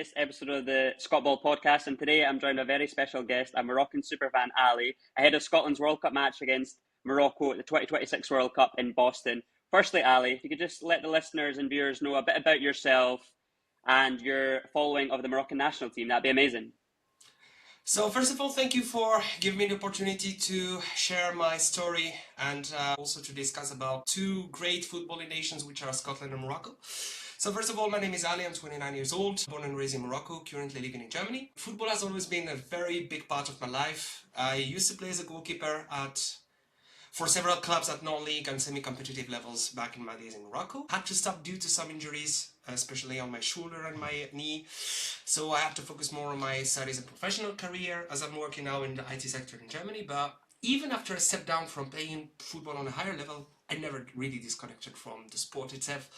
latest episode of the SCOTBALL podcast, and today I'm joined by a very special guest, a Moroccan superfan, Ali, ahead of Scotland's World Cup match against Morocco at the 2026 World Cup in Boston. Firstly, Ali, if you could just let the listeners and viewers know a bit about yourself and your following of the Moroccan national team, that'd be amazing. So first of all, thank you for giving me the opportunity to share my story and also to discuss about two great footballing nations, which are Scotland and Morocco. So first of all, my name is Ali, I'm 29 years old, born and raised in Morocco, currently living in Germany. Football has always been a very big part of my life. I used to play as a goalkeeper for several clubs at non-league and semi-competitive levels back in my days in Morocco. Had to stop due to some injuries, especially on my shoulder and my knee. So I had to focus more on my studies and professional career as I'm working now in the IT sector in Germany. But even after I stepped down from playing football on a higher level, I never really disconnected from the sport itself,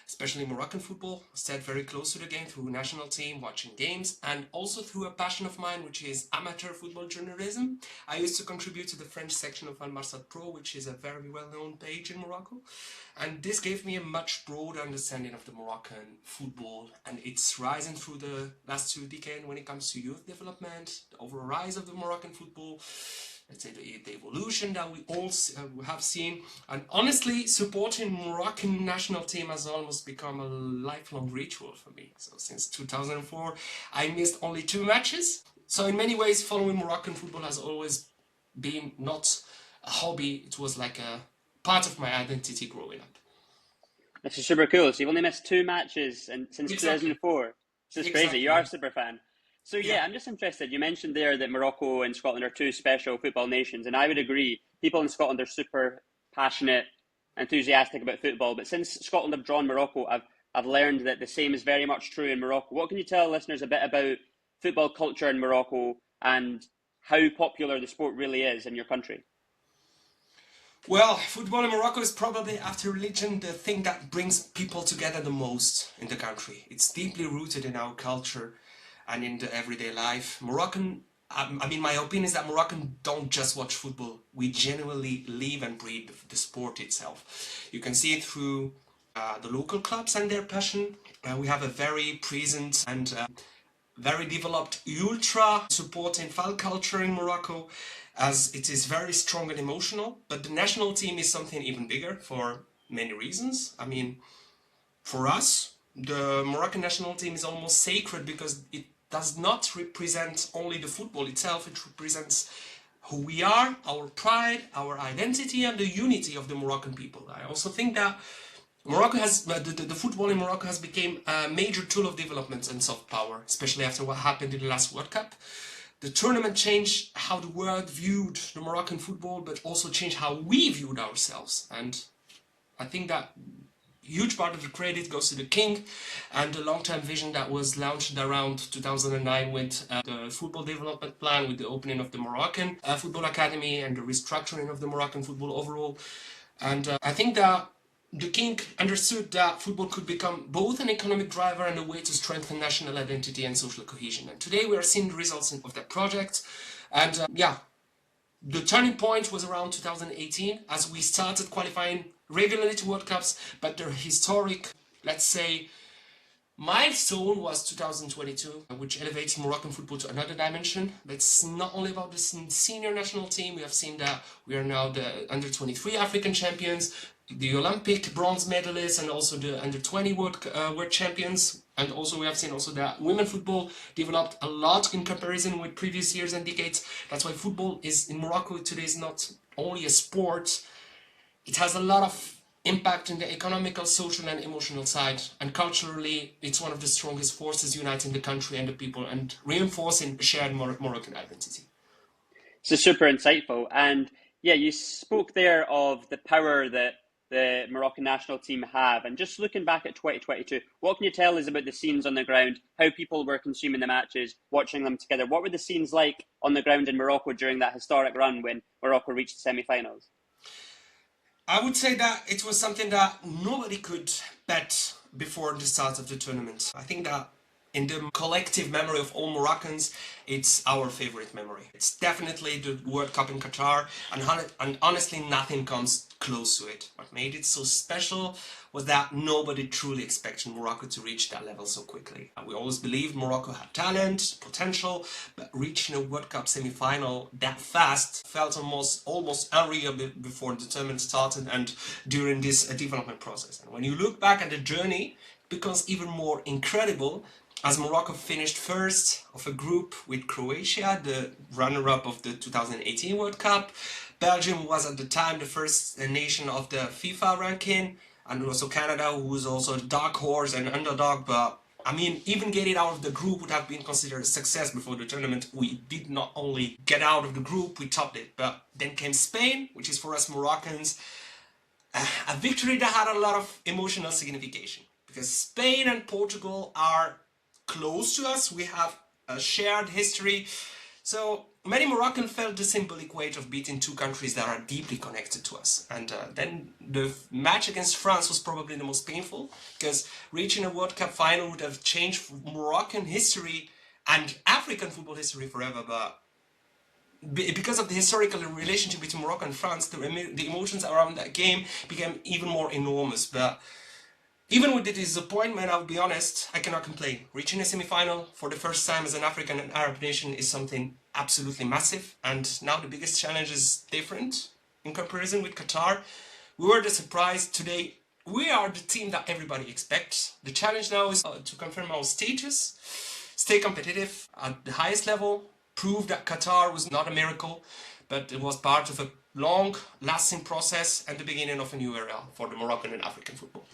especially Moroccan football. Stayed very close to the game through national team, watching games, and also through a passion of mine, which is amateur football journalism. I used to contribute to the French section of Al Marsat Pro, which is a very well-known page in Morocco. And this gave me a much broader understanding of the Moroccan football and its rising through the last 2 decades when it comes to youth development, the overall rise of the Moroccan football, let's say the evolution that we all have seen. And honestly, supporting Moroccan national team has almost become a lifelong ritual for me. So since 2004, I missed only 2 matches. So in many ways, following Moroccan football has always been not a hobby, it was like a part of my identity growing up. This is super cool. So you've only missed 2 matches since Exactly. 2004. This is crazy. You are a super fan. So yeah, I'm just interested. You mentioned there that Morocco and Scotland are 2 special football nations, and I would agree. People in Scotland are super passionate, enthusiastic about football. But since Scotland have drawn Morocco, I've learned that the same is very much true in Morocco. What can you tell listeners a bit about football culture in Morocco and how popular the sport really is in your country? Well, football in Morocco is probably, after religion, the thing that brings people together the most in the country. It's deeply rooted in our culture and in the everyday life. My opinion is that Moroccan don't just watch football. We genuinely live and breathe the sport itself. You can see it through the local clubs and their passion. We have a very present and very developed ultra supporting fan culture in Morocco, as it is very strong and emotional. But the national team is something even bigger for many reasons. I mean, for us, the Moroccan national team is almost sacred because it does not represent only the football itself, it represents who we are, our pride, our identity, and the unity of the Moroccan people. I also think that Morocco has the football in Morocco has become a major tool of development and soft power, especially after what happened in the last World Cup. The tournament changed how the world viewed the Moroccan football, but also changed how we viewed ourselves. And I think that huge part of the credit goes to the king and the long-term vision that was launched around 2009 with the football development plan, with the opening of the Moroccan Football Academy and the restructuring of the Moroccan football overall. And I think that the king understood that football could become both an economic driver and a way to strengthen national identity and social cohesion. And today we are seeing the results of that project. And the turning point was around 2018 as we started qualifying regularly to World Cups, but the historic, let's say, milestone was 2022, which elevates Moroccan football to another dimension. But it's not only about the senior national team. We have seen that we are now the under-23 African champions, the Olympic bronze medalists, and also the under-20 world champions. And also we have seen also that women football developed a lot in comparison with previous years and decades. That's why football is in Morocco today is not only a sport. It has a lot of impact in the economical, social and emotional side. And culturally, it's one of the strongest forces uniting the country and the people and reinforcing shared Moroccan identity. So super insightful. And yeah, you spoke there of the power that the Moroccan national team have. And just looking back at 2022, what can you tell us about the scenes on the ground, how people were consuming the matches, watching them together? What were the scenes like on the ground in Morocco during that historic run when Morocco reached the semi-finals? I would say that it was something that nobody could bet before the start of the tournament. I think that in the collective memory of all Moroccans, it's our favorite memory. It's definitely the World Cup in Qatar, and honestly nothing comes close to it. What made it so special was that nobody truly expected Morocco to reach that level so quickly. We always believed Morocco had talent, potential, but reaching a World Cup semi-final that fast felt almost unreal before the tournament started and during this development process. And when you look back at the journey, it becomes even more incredible as Morocco finished first of a group with Croatia, the runner-up of the 2018 World Cup. Belgium was at the time the first nation of the FIFA ranking, and also Canada, who was also a dark horse and underdog. But I mean, even getting out of the group would have been considered a success before the tournament. We did not only get out of the group, we topped it. But then came Spain, which is for us Moroccans a victory that had a lot of emotional signification, because Spain and Portugal are close to us. We have a shared history. So many Moroccans felt the symbolic weight of beating two countries that are deeply connected to us. And then the match against France was probably the most painful, because reaching a World Cup final would have changed Moroccan history and African football history forever. But because of the historical relationship between Morocco and France, the emotions around that game became even more enormous. But even with the disappointment, I'll be honest, I cannot complain. Reaching a semi-final for the first time as an African and Arab nation is something absolutely massive. And now the biggest challenge is different in comparison with Qatar. We were the surprise. Today, we are the team that everybody expects. The challenge now is to confirm our status, stay competitive at the highest level, prove that Qatar was not a miracle, but it was part of a long, lasting process and the beginning of a new era for the Moroccan and African football.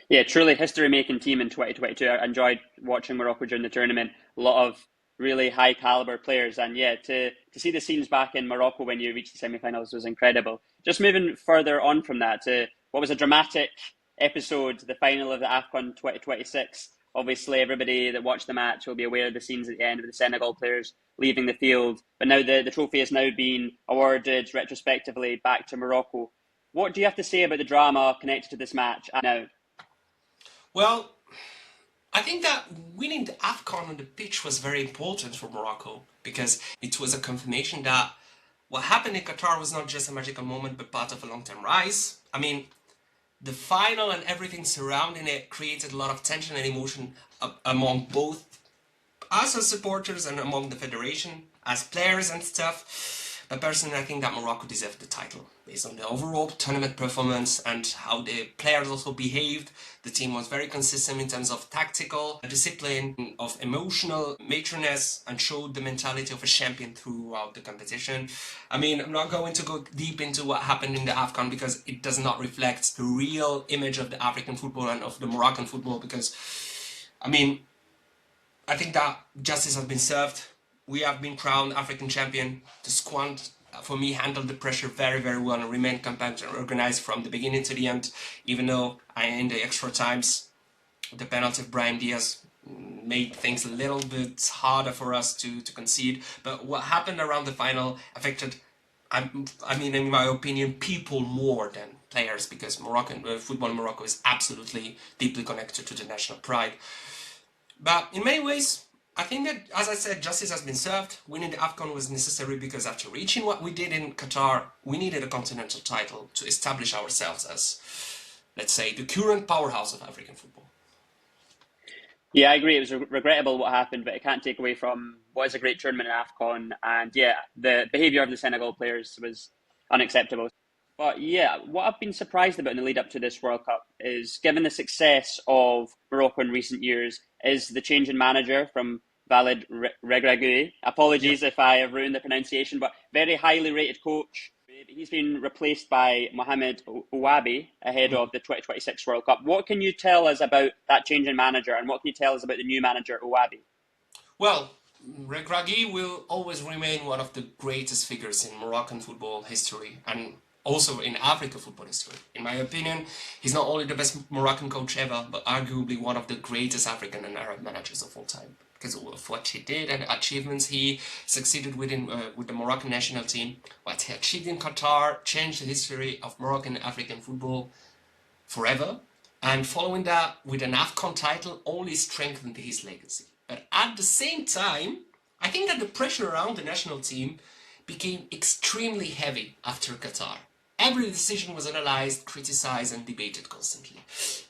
Yeah, truly history-making team in 2022. I enjoyed watching Morocco during the tournament. A lot of really high-caliber players, and yeah, to see the scenes back in Morocco when you reached the semi-finals was incredible. Just moving further on from that to what was a dramatic episode, the final of the AFCON 2026. Obviously, everybody that watched the match will be aware of the scenes at the end of the Senegal players leaving the field. But now the trophy is now being awarded retrospectively back to Morocco. What do you have to say about the drama connected to this match now? Well, I think that winning the AFCON on the pitch was very important for Morocco, because it was a confirmation that what happened in Qatar was not just a magical moment but part of a long-term rise. I mean, the final and everything surrounding it created a lot of tension and emotion among both us as supporters and among the federation as players and stuff. But personally, I think that Morocco deserved the title based on the overall tournament performance and how the players also behaved. The team was very consistent in terms of tactical discipline, of emotional matroness, and showed the mentality of a champion throughout the competition. I mean, I'm not going to go deep into what happened in the AFCON because it does not reflect the real image of the African football and of the Moroccan football, because, I mean, I think that justice has been served. We have been crowned African champion. The squad, for me, handled the pressure very, very well and remained compact and organized from the beginning to the end, even though in the extra times, the penalty of Brahim Diaz made things a little bit harder for us to concede. But what happened around the final affected, I mean, in my opinion, people more than players, because Moroccan football in Morocco is absolutely deeply connected to the national pride. But in many ways, I think that, as I said, justice has been served. Winning the AFCON was necessary because after reaching what we did in Qatar, we needed a continental title to establish ourselves as, let's say, the current powerhouse of African football. Yeah, I agree. It was regrettable what happened, but it can't take away from what is a great tournament in AFCON. And yeah, the behaviour of the Senegal players was unacceptable. But yeah, what I've been surprised about in the lead up to this World Cup is, given the success of Morocco in recent years, is the change in manager from Valid Regragui. Apologies if I have ruined the pronunciation, but very highly rated coach. He's been replaced by Mohamed Ouahbi ahead of the 2026 World Cup. What can you tell us about that change in manager, and what can you tell us about the new manager, Ouahbi? Well, Regragui will always remain one of the greatest figures in Moroccan football history and also in African football history. In my opinion, he's not only the best Moroccan coach ever, but arguably one of the greatest African and Arab managers of all time, because of what he did and achievements he succeeded with the Moroccan national team. What he achieved in Qatar changed the history of Moroccan and African football forever. And following that, with an AFCON title, only strengthened his legacy. But at the same time, I think that the pressure around the national team became extremely heavy after Qatar. every decision was analyzed, criticized and debated constantly.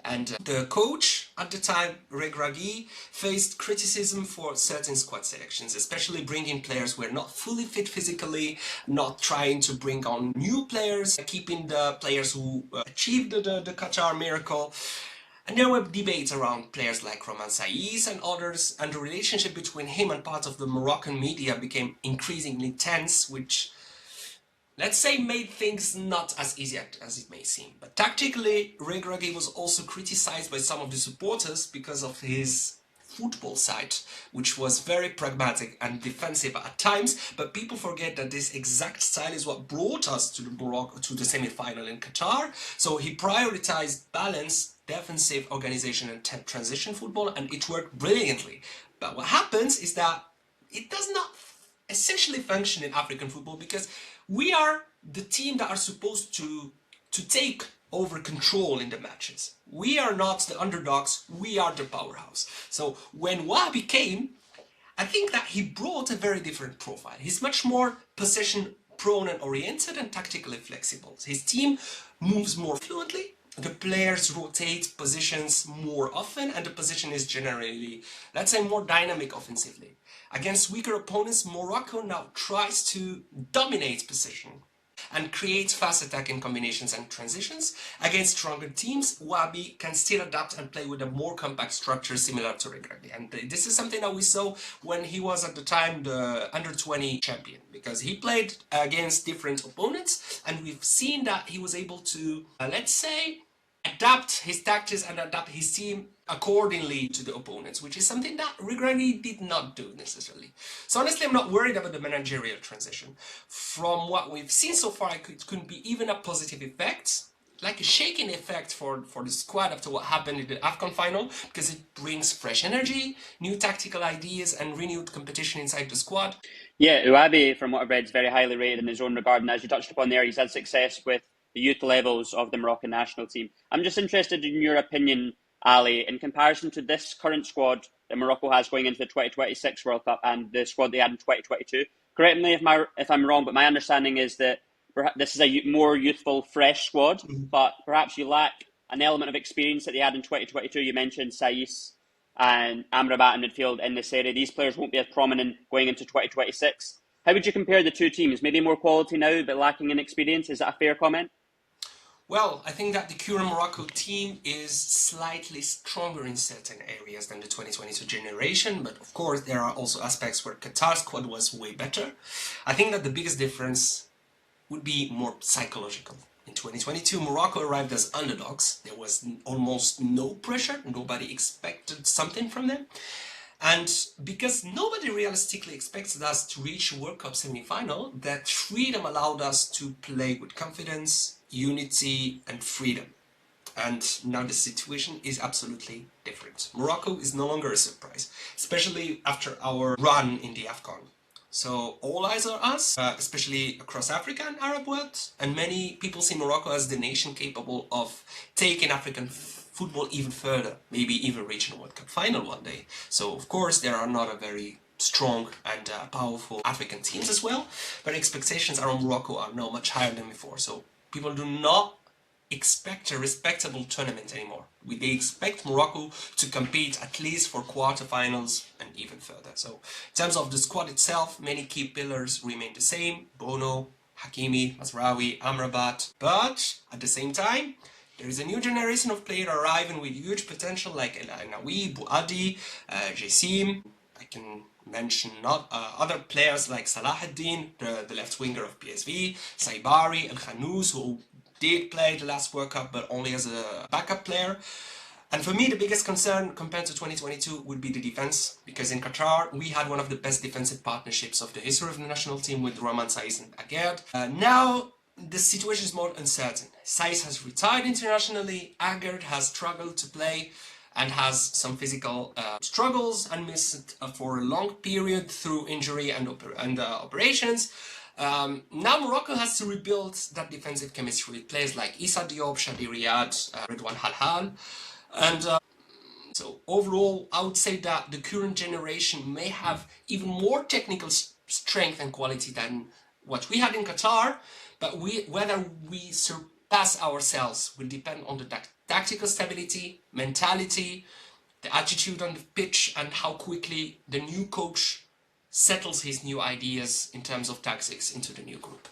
And the coach at the time, Regragui, faced criticism for certain squad selections, especially bringing players who were not fully fit physically, not trying to bring on new players, keeping the players who achieved the Qatar miracle. And there were debates around players like Roman Saiz and others, and the relationship between him and part of the Moroccan media became increasingly tense, which, let's say, made things not as easy as it may seem. But tactically, Regragui was also criticized by some of the supporters because of his football side, which was very pragmatic and defensive at times, but people forget that this exact style is what brought us to the semi-final in Qatar. So he prioritized balance, defensive organization and transition football, and it worked brilliantly. But what happens is that it does not essentially function in African football, because we are the team that are supposed to take over control in the matches. We are not the underdogs, we are the powerhouse. So when Ouahbi came, I think that he brought a very different profile. He's much more possession prone and oriented and tactically flexible. His team moves more fluently, the players rotate positions more often, and the position is generally, let's say, more dynamic offensively. Against weaker opponents, Morocco now tries to dominate position and create fast attacking combinations and transitions. Against stronger teams, Ouahbi can still adapt and play with a more compact structure similar to Regragui. And this is something that we saw when he was at the time the under-20 champion, because he played against different opponents, and we've seen that he was able to, let's say, adapt his tactics and adapt his team accordingly to the opponents, which is something that Regragui did not do necessarily. So honestly, I'm not worried about the managerial transition. From what we've seen so far, it could be even a positive effect, like a shaking effect for the squad after what happened in the AFCON final, because it brings fresh energy, new tactical ideas and renewed competition inside the squad. Yeah, Ouahbi, from what I've read, is very highly rated in his own regard, and as you touched upon there, he's had success with the youth levels of the Moroccan national team. I'm just interested in your opinion, Ali, in comparison to this current squad that Morocco has going into the 2026 World Cup and the squad they had in 2022. Correct me if I'm wrong, but my understanding is that this is a more youthful, fresh squad, but perhaps you lack an element of experience that they had in 2022. You mentioned Saiz and Amrabat in midfield in this area. These players won't be as prominent going into 2026. How would you compare the two teams? Maybe more quality now, but lacking in experience. Is that a fair comment? Well, I think that the current Morocco team is slightly stronger in certain areas than the 2022 generation, but of course there are also aspects where Qatar's squad was way better. I think that the biggest difference would be more psychological. In 2022, Morocco arrived as underdogs. There was almost no pressure, nobody expected something from them. And because nobody realistically expected us to reach a World Cup semi-final, that freedom allowed us to play with confidence, unity and freedom. And now the situation is absolutely different. Morocco is no longer a surprise, especially after our run in the AFCON. So all eyes are us, especially across Africa and Arab world, and many people see Morocco as the nation capable of taking African football even further, maybe even reaching a World Cup final one day. So of course there are not a very strong and powerful African teams as well, but expectations around Morocco are now much higher than before. So people do not expect a respectable tournament anymore. They expect Morocco to compete at least for quarterfinals and even further. So in terms of the squad itself, many key pillars remain the same: Bono, Hakimi, Mazraoui, Amrabat. But at the same time, there is a new generation of players arriving with huge potential, like El Ainaoui, Bouadi, Jessim. I can mention other players like Salahuddin, the left winger of PSV, Saibari, El Khanous, who did play the last World Cup but only as a backup player. And for me, the biggest concern compared to 2022 would be the defense, because in Qatar we had one of the best defensive partnerships of the history of the national team with Roman Saiz and Aguerd. Now the situation is more uncertain. Saiz has retired internationally, Aguerd has struggled to play and has some physical struggles and missed for a long period through injury and operations. Now Morocco has to rebuild that defensive chemistry with players like Issa Diop, Shadi Riyad, Redouane Halhal. And so overall, I would say that the current generation may have even more technical strength and quality than what we had in Qatar, but whether we surpass ourselves will depend on the tactical stability, mentality, the attitude on the pitch, and how quickly the new coach settles his new ideas in terms of tactics into the new group.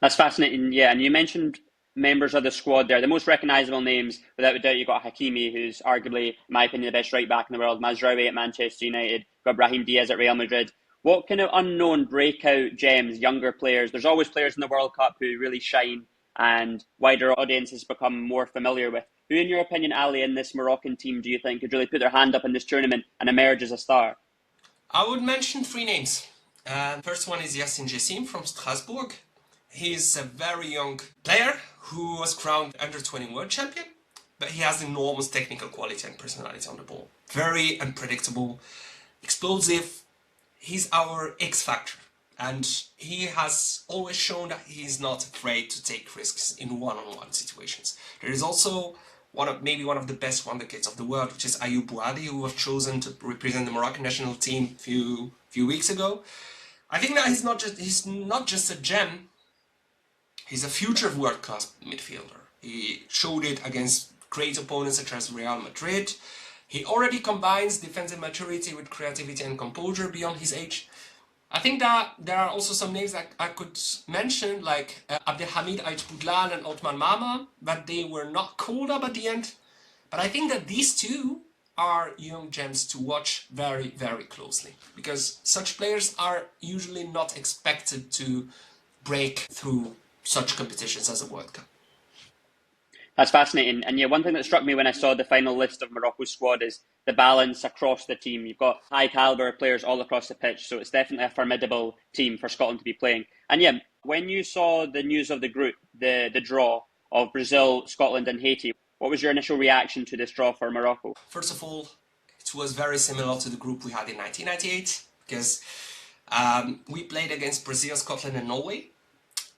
That's fascinating, yeah. And you mentioned members of the squad there. The most recognisable names, without a doubt, you've got Hakimi, who's arguably, in my opinion, the best right back in the world. Mazraoui at Manchester United. Got Brahim Diaz at Real Madrid. What kind of unknown breakout gems, younger players? There's always players in the World Cup who really shine and wider audiences become more familiar with. Who, in your opinion, Ali, in this Moroccan team, do you think could really put their hand up in this tournament and emerge as a star? I would mention 3 names. First one is Yassine Jessim from Strasbourg. He's a very young player who was crowned under-20 world champion, but he has enormous technical quality and personality on the ball. Very unpredictable, explosive. He's our X factor, and he has always shown that he's not afraid to take risks in one-on-one situations. There is also maybe one of the best wonderkids of the world, which is Ai Hadni, who was chosen to represent the Moroccan national team a few weeks ago. I think that he's not just a gem. He's a future world-class midfielder. He showed it against great opponents such as Real Madrid. He already combines defensive maturity with creativity and composure beyond his age. I think that there are also some names that I could mention, like Abdelhamid Aitboudlal and Othman Mama, but they were not called up at the end. But I think that these two are young gems to watch very, very closely, because such players are usually not expected to break through such competitions as a World Cup. That's fascinating. And yeah, one thing that struck me when I saw the final list of Morocco's squad is the balance across the team. You've got high caliber players all across the pitch, so it's definitely a formidable team for Scotland to be playing. And yeah, when you saw the news of the group, the draw of Brazil, Scotland and Haiti, what was your initial reaction to this draw for Morocco? First of all, it was very similar to the group we had in 1998, because we played against Brazil, Scotland and Norway.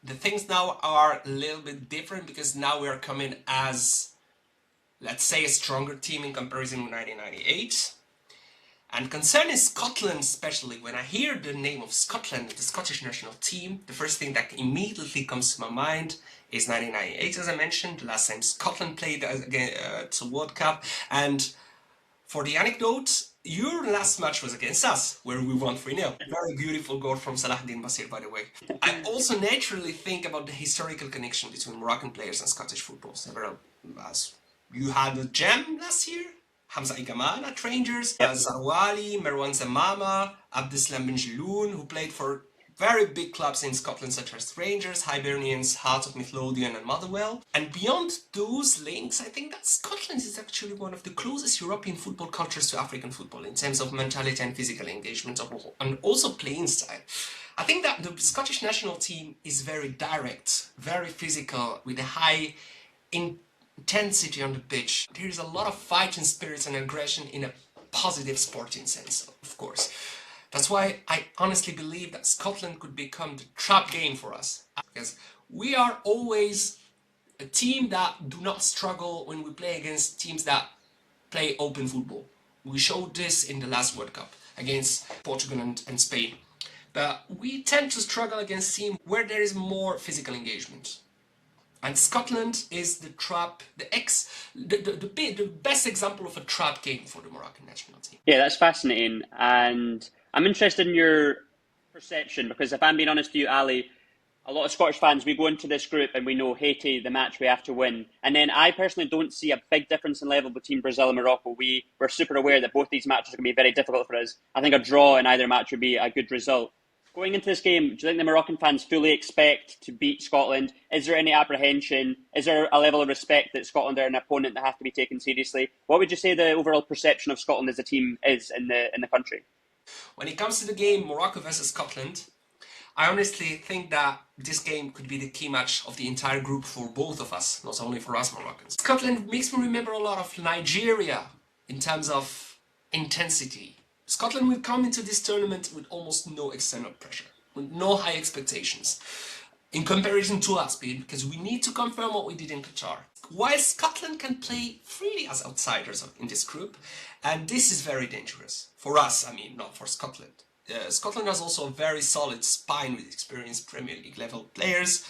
The things now are a little bit different, because now we are coming as, let's say, a stronger team in comparison with 1998. And concerning Scotland especially, when I hear the name of Scotland, the Scottish national team, the first thing that immediately comes to my mind is 1998, as I mentioned, the last time Scotland played at the World Cup. And for the anecdote, your last match was against us, where we won 3-0. Very beautiful goal from Salahuddin Basir, by the way. I also naturally think about the historical connection between Moroccan players and Scottish football. You had a gem last year, Hamza Igamal at Rangers, Zarouali, Merwan Zamama, Abdeslam Ben Jiloun, who played for very big clubs in Scotland such as Rangers, Hibernians, Hearts of Midlothian and Motherwell. And beyond those links, I think that Scotland is actually one of the closest European football cultures to African football in terms of mentality and physical engagement and also playing style. I think that the Scottish national team is very direct, very physical, with a high intensity on the pitch. There is a lot of fighting spirits and aggression in a positive sporting sense, of course. That's why I honestly believe that Scotland could become the trap game for us, because we are always a team that do not struggle when we play against teams that play open football. We showed this in the last World Cup against Portugal and Spain. But we tend to struggle against teams where there is more physical engagement. And Scotland is the trap, the best example of a trap game for the Moroccan national team. Yeah, that's fascinating. And I'm interested in your perception, because if I'm being honest with you, Ali, a lot of Scottish fans, we go into this group and we know Haiti, the match we have to win. And then I personally don't see a big difference in level between Brazil and Morocco. We're super aware that both these matches are going to be very difficult for us. I think a draw in either match would be a good result. Going into this game, do you think the Moroccan fans fully expect to beat Scotland? Is there any apprehension? Is there a level of respect that Scotland are an opponent that have to be taken seriously? What would you say the overall perception of Scotland as a team is in the country? When it comes to the game Morocco versus Scotland, I honestly think that this game could be the key match of the entire group for both of us, not only for us Moroccans. Scotland makes me remember a lot of Nigeria in terms of intensity. Scotland will come into this tournament with almost no external pressure, with no high expectations, in comparison to us, because we need to confirm what we did in Qatar. While Scotland can play freely as outsiders in this group, and this is very dangerous. For us, I mean, not for Scotland. Scotland has also a very solid spine with experienced Premier League level players,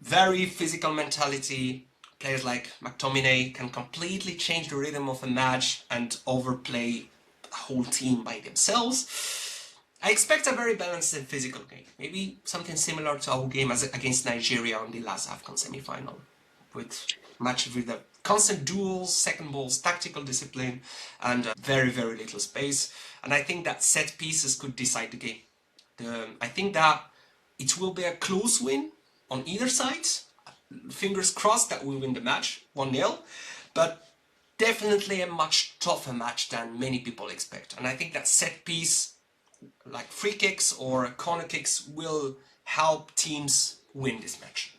very physical mentality. Players like McTominay can completely change the rhythm of a match and overplay a whole team by themselves. I expect a very balanced and physical game. Maybe something similar to our game against Nigeria on the last AFCON semi-final, with matches with the constant duels, second balls, tactical discipline, and very, very little space. And I think that set pieces could decide the game. I think that it will be a close win on either side. Fingers crossed that we'll win the match 1-0, but definitely a much tougher match than many people expect. And I think that set piece, like free kicks or corner kicks, will help teams win this match.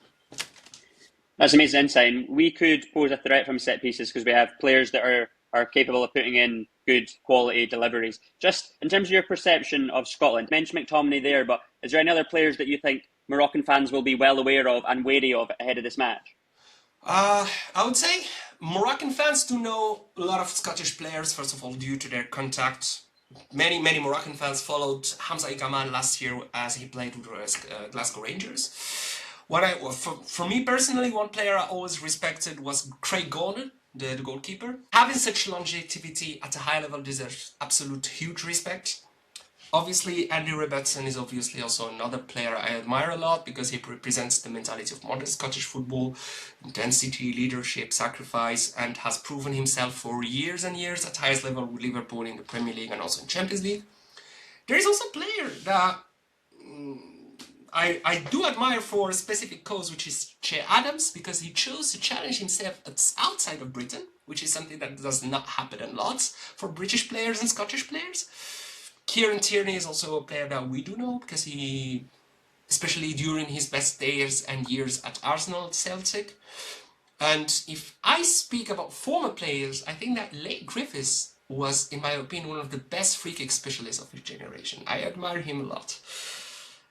That's amazing insight. And we could pose a threat from set pieces because we have players that are capable of putting in good quality deliveries. Just in terms of your perception of Scotland, you mentioned McTominay there, but is there any other players that you think Moroccan fans will be well aware of and wary of ahead of this match? I would say Moroccan fans do know a lot of Scottish players, first of all, due to their contact. Many Moroccan fans followed Hamza Ikaman last year as he played with Glasgow Rangers. For me personally, one player I always respected was Craig Gordon, the goalkeeper. Having such longevity at a high level deserves absolute huge respect. Obviously, Andy Robertson is obviously also another player I admire a lot because he represents the mentality of modern Scottish football, intensity, leadership, sacrifice, and has proven himself for years and years at highest level with Liverpool in the Premier League and also in Champions League. There is also a player that I do admire for a specific cause, which is Che Adams, because he chose to challenge himself outside of Britain, which is something that does not happen a lot for British players and Scottish players. Kieran Tierney is also a player that we do know because he, especially during his best days and years at Arsenal, Celtic. And if I speak about former players, I think that Leigh Griffiths was, in my opinion, one of the best free kick specialists of his generation. I admire him a lot.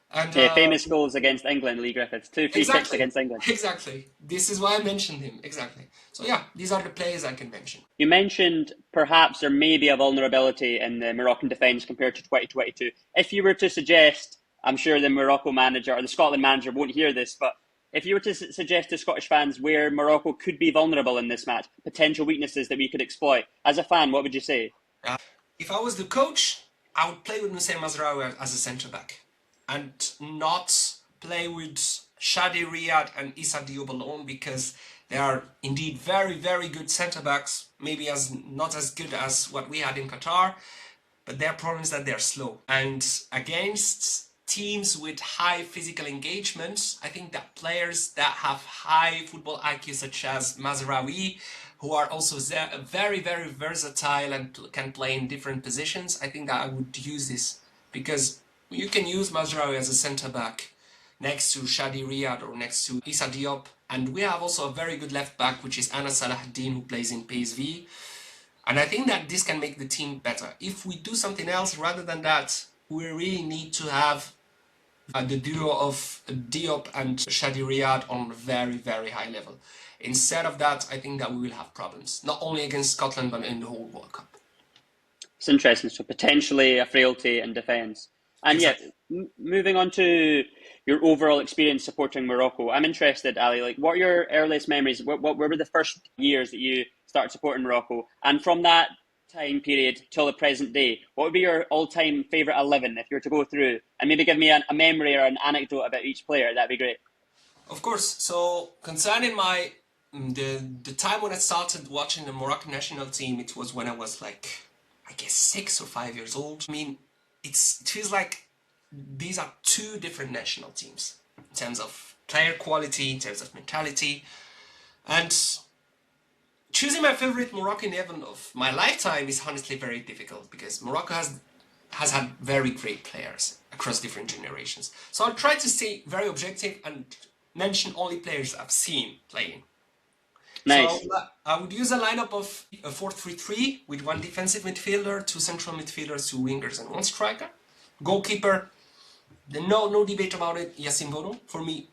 And famous goals against England, Leigh Griffiths. 2 free kicks against England. Exactly. This is why I mentioned him. Exactly. So yeah, these are the players I can mention. You mentioned perhaps there may be a vulnerability in the Moroccan defence compared to 2022. If you were to suggest, I'm sure the Morocco manager or the Scotland manager won't hear this, but if you were to suggest to Scottish fans where Morocco could be vulnerable in this match, potential weaknesses that we could exploit, as a fan, what would you say? If I was the coach, I would play with Nusayr Mazraoui as a centre-back and not play with Shadi Riyad and Issa Diop alone because they are indeed very, very good centre-backs, maybe not as good as what we had in Qatar, but their problem is that they're slow. And against teams with high physical engagement, I think that players that have high football IQ such as Mazraoui, who are also very, very versatile and can play in different positions, I think that I would use this because you can use Mazraoui as a centre-back next to Shadi Riyad or next to Issa Diop. And we have also a very good left-back, which is Anas Salahuddin, who plays in PSV. And I think that this can make the team better. If we do something else rather than that, we really need to have the duo of Diop and Shadi Riyad on a very, very high level. Instead of that, I think that we will have problems, not only against Scotland, but in the whole World Cup. It's interesting. So potentially a frailty in defence. And exactly. Yet, moving on to your overall experience supporting Morocco, I'm interested, Ali, like what are your earliest memories? What were the first years that you started supporting Morocco? And from that time period till the present day, what would be your all-time favourite 11 if you were to go through? And maybe give me a memory or an anecdote about each player, that'd be great. Of course. So concerning the time when I started watching the Moroccan national team, it was when I was like, I guess 6 or 5 years old. I mean, it feels like these are two different national teams in terms of player quality, in terms of mentality. And choosing my favorite Moroccan 11 of my lifetime is honestly very difficult because Morocco has had very great players across different generations. So I'll try to stay very objective and mention only players I've seen playing. Nice. So I would use a lineup of a 4-3-3 with one defensive midfielder, 2 central midfielders, 2 wingers and 1 striker. Goalkeeper, no debate about it, Yassine Bono. For me,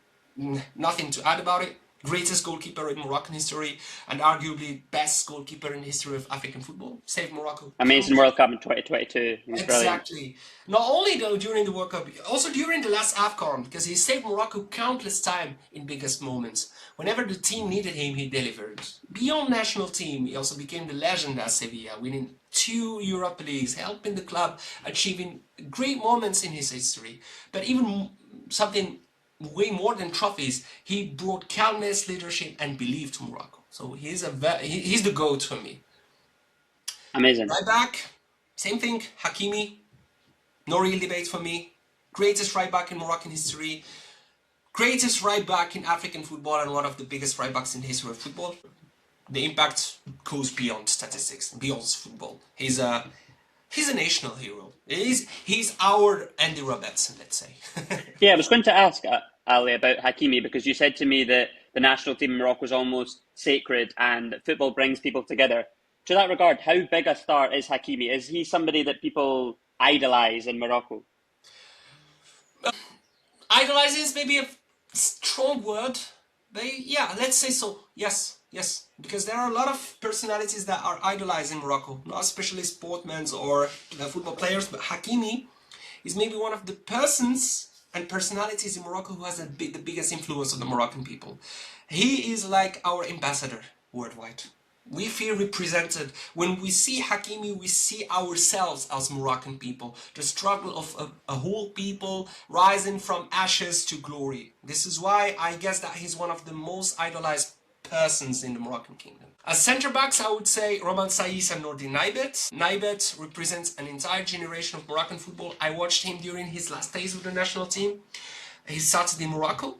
nothing to add about it. greatest goalkeeper in Moroccan history, and arguably best goalkeeper in the history of African football. Saved Morocco. Amazing World Cup in 2022. He's brilliant. Exactly. Not only though during the World Cup, also during the last AFCON, because he saved Morocco countless time in biggest moments. Whenever the team needed him, he delivered. Beyond national team, he also became the legend at Sevilla, winning 2 Europa Leagues, helping the club achieving great moments in his history. But even something way more than trophies, he brought calmness, leadership, and belief to Morocco. So he's the GOAT for me. Amazing. Right back, same thing, Hakimi. No real debate for me. Greatest right back in Moroccan history. Greatest right back in African football and one of the biggest right backs in the history of football. The impact goes beyond statistics, beyond football. He's a national hero. He's our Andy Robertson, let's say. Yeah, I was going to ask Ali about Hakimi because you said to me that the national team in Morocco is almost sacred and football brings people together. To that regard, how big a star is Hakimi? Is he somebody that people idolise in Morocco? Idolise is maybe a strong word. But yeah, let's say so. Yes. Because there are a lot of personalities that are idolized in Morocco. Not especially sportmen or football players, but Hakimi is maybe one of the persons and personalities in Morocco who has the biggest influence on the Moroccan people. He is like our ambassador worldwide. We feel represented. When we see Hakimi, we see ourselves as Moroccan people. The struggle of a whole people rising from ashes to glory. This is why I guess that he's one of the most idolized persons in the Moroccan kingdom. As centre-backs, I would say Roman Saïs and Nourdine Naibet. Naibet represents an entire generation of Moroccan football. I watched him during his last days with the national team. He started in Morocco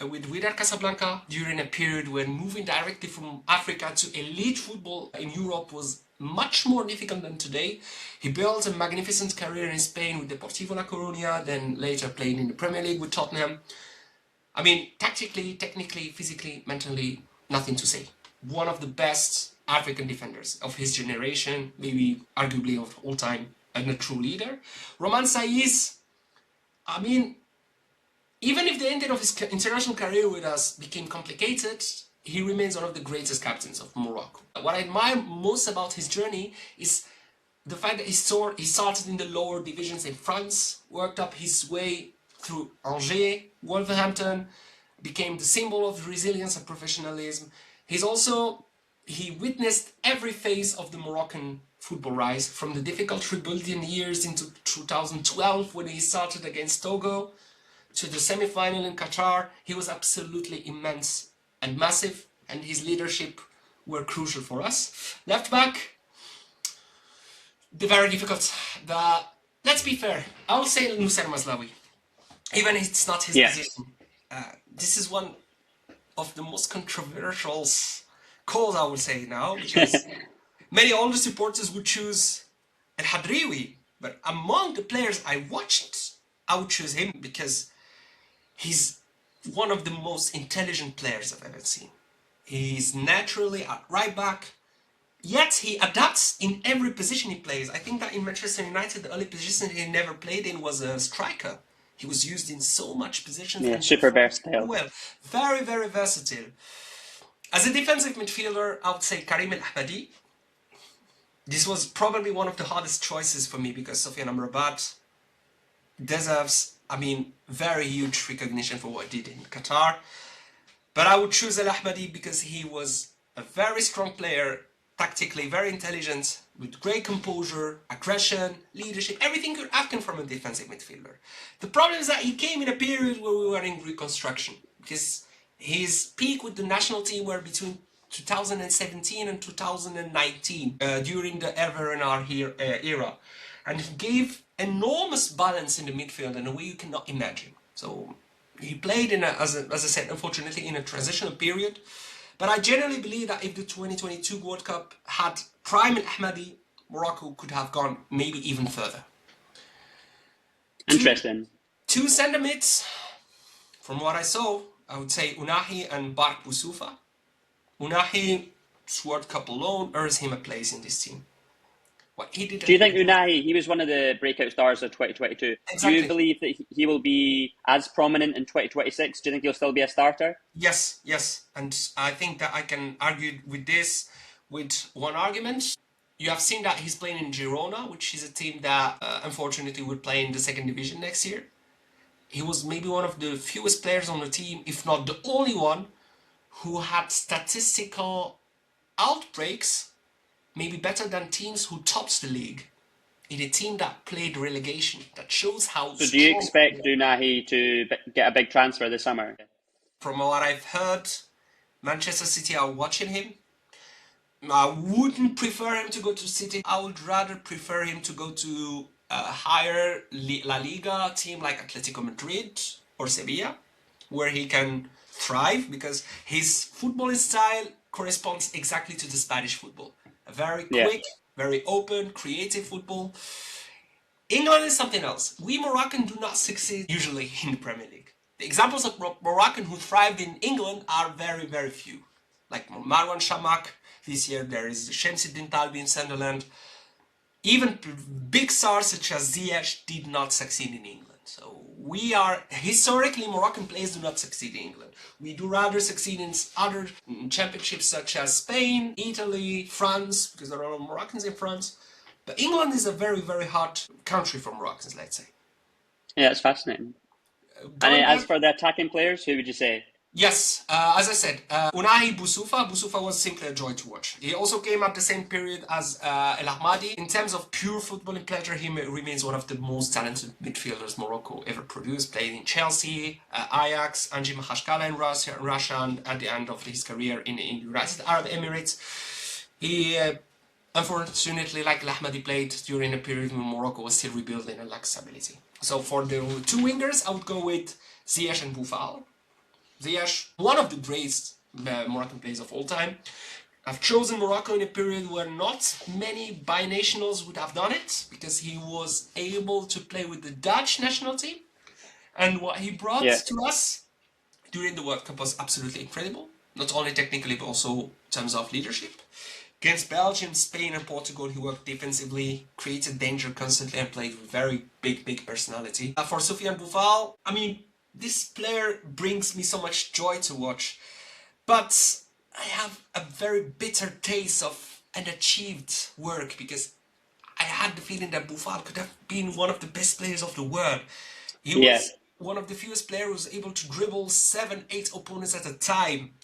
with Wydad Casablanca during a period when moving directly from Africa to elite football in Europe was much more difficult than today. He built a magnificent career in Spain with Deportivo La Coruña, then later played in the Premier League with Tottenham. I mean, tactically, technically, physically, mentally, nothing to say. One of the best African defenders of his generation, maybe arguably of all time, and a true leader. Roman Saïs, I mean, even if the ending of his international career with us became complicated, he remains one of the greatest captains of Morocco. What I admire most about his journey is the fact that he started in the lower divisions in France, worked up his way through Angers, Wolverhampton, became the symbol of resilience and professionalism. He witnessed every phase of the Moroccan football rise, from the difficult rebuilding years into 2012 when he started against Togo, to the semi-final in Qatar. He was absolutely immense and massive, and his leadership were crucial for us. Left back, very difficult. Let's be fair, I'll say Nusayr Mazraoui, even if it's not his position. This is one of the most controversial calls, I would say now, because many older supporters would choose Al Hadri, but among the players I watched, I would choose him because he's one of the most intelligent players I've ever seen. He's naturally at right back, yet he adapts in every position he plays. I think that in Manchester United, the only position he never played in was a striker. He was used in so much positions. Yeah, super versatile. Well, very, very versatile. As a defensive midfielder, I would say Karim El Ahmadi. This was probably one of the hardest choices for me because Sofiane Amrabat deserves, very huge recognition for what he did in Qatar. But I would choose El Ahmadi because he was a very strong player, tactically very intelligent, with great composure, aggression, leadership, everything you're asking from a defensive midfielder. The problem is that he came in a period where we were in reconstruction, because his peak with the national team were between 2017 and 2019, during the Hervé Renard era. And he gave enormous balance in the midfield in a way you cannot imagine. So he played as I said, unfortunately, in a transitional period. But I generally believe that if the 2022 World Cup had prime El Ahmadi, Morocco could have gone maybe even further. Interesting. Two centre mids, from what I saw, I would say Ounahi and Bark Boussoufa. Ounahi, World Cup alone, earns him a place in this team. What he did. Do you think Unai, he was one of the breakout stars of 2022. Exactly. Do you believe that he will be as prominent in 2026? Do you think he'll still be a starter? Yes, yes. And I think that I can argue with this with one argument. You have seen that he's playing in Girona, which is a team that unfortunately will play in the second division next year. He was maybe one of the fewest players on the team, if not the only one, who had statistical outbreaks, maybe better than teams who tops the league, in a team that played relegation. That shows how So do you expect Unai to get a big transfer this summer? From what I've heard, Manchester City are watching him. I wouldn't prefer him to go to City. I would rather prefer him to go to a higher La Liga team like Atletico Madrid or Sevilla, where he can thrive, because his footballing style corresponds exactly to the Spanish football. A very quick, very open, creative football. England is something else. We Moroccan do not succeed usually in the Premier League. The examples of Moroccan who thrived in England are very, very few. Like Marwan Shamak. This year there is Shamsuddin Talbi in Sunderland. Even big stars such as Ziyech did not succeed in England. So we are, historically, Moroccan players do not succeed in England. We do rather succeed in other championships such as Spain, Italy, France, because there are Moroccans in France. But England is a very, very hard country for Moroccans, let's say. Yeah, it's fascinating. And as for the attacking players, who would you say? Yes, as I said, Unai Boussoufa was simply a joy to watch. He also came at the same period as El Ahmadi. In terms of pure footballing pleasure, he remains one of the most talented midfielders Morocco ever produced. Played in Chelsea, Ajax, Anji Mahashkala in Russia, and at the end of his career in the United Arab Emirates. He, unfortunately, like El Ahmadi, played during a period when Morocco was still rebuilding and lacked stability. So for the two wingers, I would go with Ziyech and Boufal. Ziyech, one of the greatest Moroccan players of all time. I've chosen Morocco in a period where not many binationals would have done it, because he was able to play with the Dutch national team. And what he brought to us during the World Cup was absolutely incredible. Not only technically, but also in terms of leadership. Against Belgium, Spain and Portugal, he worked defensively, created danger constantly, and played with very big personality. For Soufiane Boufal, I mean, this player brings me so much joy to watch, but I have a very bitter taste of unachieved work, because I had the feeling that Boufal could have been one of the best players of the world. He was one of the fewest players who was able to dribble 7-8 opponents at a time.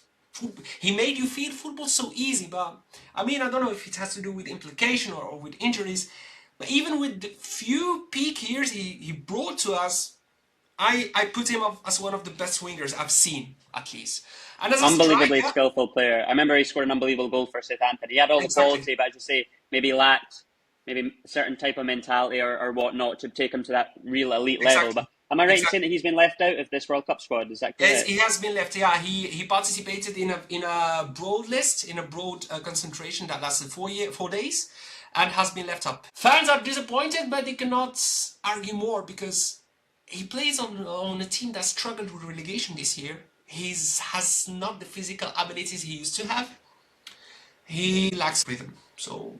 He made you feel football so easy, but I mean, I don't know if it has to do with implication or with injuries, but even with the few peak years he brought to us, I put him up as one of the best wingers I've seen, at least. And as unbelievably skillful player. I remember he scored an unbelievable goal for Southampton. He had all the quality, but as you say, maybe lacked maybe a certain type of mentality or whatnot to take him to that real elite level. But am I right in saying that he's been left out of this World Cup squad? Is that correct? Yes, he has been left. Yeah, he participated in a broad list, in a broad concentration that lasted 4 days, and has been left up. Fans are disappointed, but they cannot argue more, because he plays on a team that struggled with relegation this year. He has not the physical abilities he used to have. He lacks rhythm. So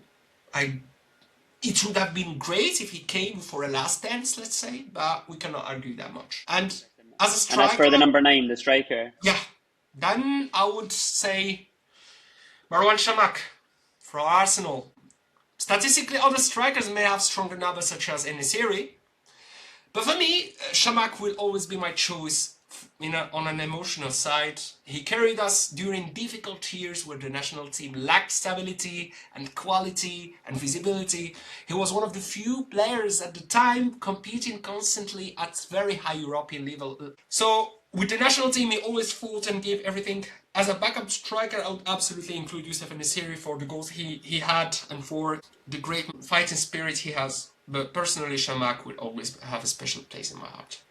it would have been great if he came for a last dance, let's say, but we cannot argue that much. And as a striker... And as for the number 9, the striker? Yeah. Then I would say Marwan Shamak for Arsenal. Statistically, other strikers may have stronger numbers, such as Enesiri. But for me, Shamak will always be my choice on an emotional side. He carried us during difficult years where the national team lacked stability and quality and visibility. He was one of the few players at the time competing constantly at very high European level. So with the national team, he always fought and gave everything. As a backup striker, I would absolutely include Youssef Enesiri for the goals he had and for the great fighting spirit he has. But personally, Shamak will always have a special place in my heart.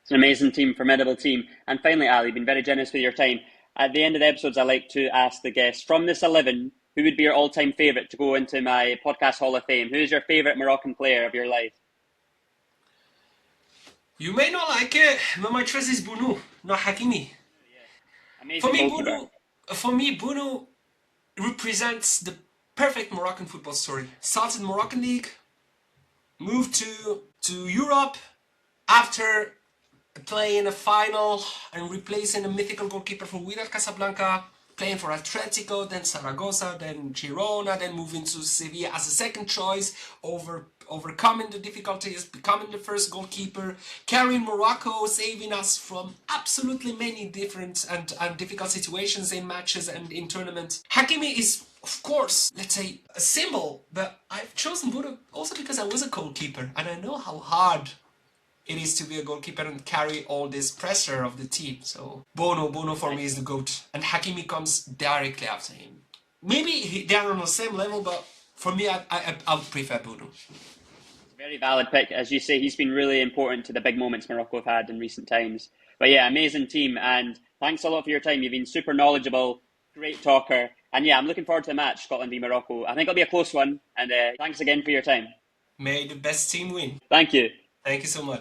It's an amazing team, formidable team. And finally, Ali, you've been very generous with your time. At the end of the episodes, I like to ask the guests, from this 11, who would be your all-time favourite to go into my podcast Hall of Fame? Who is your favourite Moroccan player of your life? You may not like it, but my choice is Bounou, not Hakimi. Amazing For me, Bounou represents the Perfect Moroccan football story. Started Moroccan League, moved to Europe after playing a final and replacing a mythical goalkeeper for Wydad Casablanca, playing for Atletico, then Zaragoza, then Girona, then moving to Sevilla as a second choice, overcoming the difficulties, becoming the first goalkeeper, carrying Morocco, saving us from absolutely many different and difficult situations in matches and in tournaments. Hakimi is, of course, let's say, a symbol, but I've chosen Bono also because I was a goalkeeper and I know how hard it is to be a goalkeeper and carry all this pressure of the team. So Bono for me is the GOAT. And Hakimi comes directly after him. Maybe they are on the same level, but for me, I would prefer Bono. Very valid pick. As you say, he's been really important to the big moments Morocco have had in recent times. But yeah, amazing team. And thanks a lot for your time. You've been super knowledgeable, great talker. And yeah, I'm looking forward to the match, Scotland v Morocco. I think it'll be a close one. And thanks again for your time. May the best team win. Thank you. Thank you so much.